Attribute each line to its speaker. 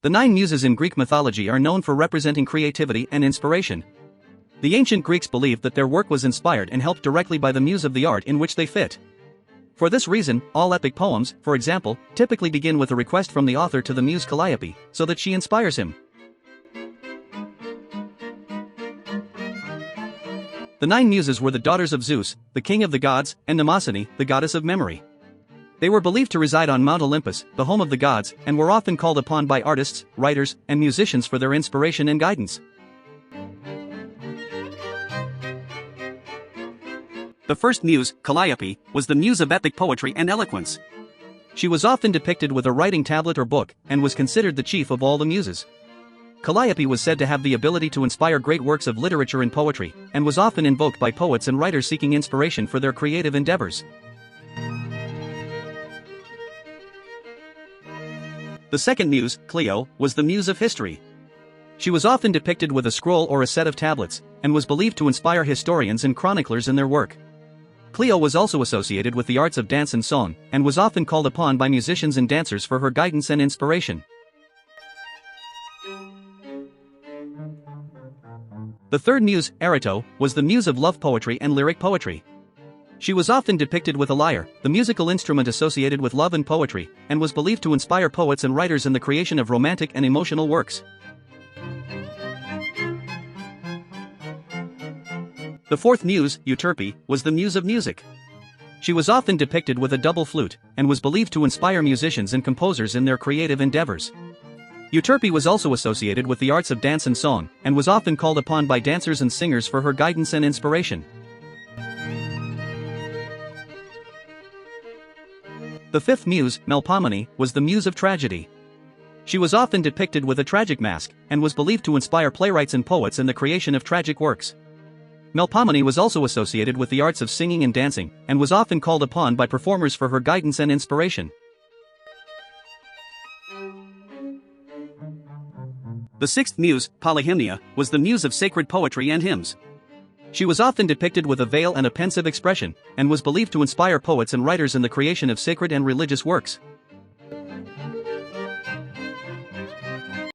Speaker 1: The 9 muses in Greek mythology are known for representing creativity and inspiration. The ancient Greeks believed that their work was inspired and helped directly by the muse of the art in which they fit. For this reason, all epic poems, for example, typically begin with a request from the author to the muse Calliope, so that she inspires him. The 9 muses were the daughters of Zeus, the king of the gods, and Mnemosyne, the goddess of memory. They were believed to reside on Mount Olympus, the home of the gods, and were often called upon by artists, writers, and musicians for their inspiration and guidance. The first muse, Calliope, was the muse of epic poetry and eloquence. She was often depicted with a writing tablet or book, and was considered the chief of all the muses. Calliope was said to have the ability to inspire great works of literature and poetry, and was often invoked by poets and writers seeking inspiration for their creative endeavors. The second muse, Cleo, was the muse of history. She was often depicted with a scroll or a set of tablets, and was believed to inspire historians and chroniclers in their work. Cleo was also associated with the arts of dance and song, and was often called upon by musicians and dancers for her guidance and inspiration. The third muse, Erato, was the muse of love poetry and lyric poetry. She was often depicted with a lyre, the musical instrument associated with love and poetry, and was believed to inspire poets and writers in the creation of romantic and emotional works. The fourth muse, Euterpe, was the muse of music. She was often depicted with a double flute, and was believed to inspire musicians and composers in their creative endeavors. Euterpe was also associated with the arts of dance and song, and was often called upon by dancers and singers for her guidance and inspiration. The fifth muse, Mnemosyne, was the muse of tragedy. She was often depicted with a tragic mask, and was believed to inspire playwrights and poets in the creation of tragic works. Mnemosyne was also associated with the arts of singing and dancing, and was often called upon by performers for her guidance and inspiration. The sixth muse, Polyhymnia, was the muse of sacred poetry and hymns. She was often depicted with a veil and a pensive expression, and was believed to inspire poets and writers in the creation of sacred and religious works.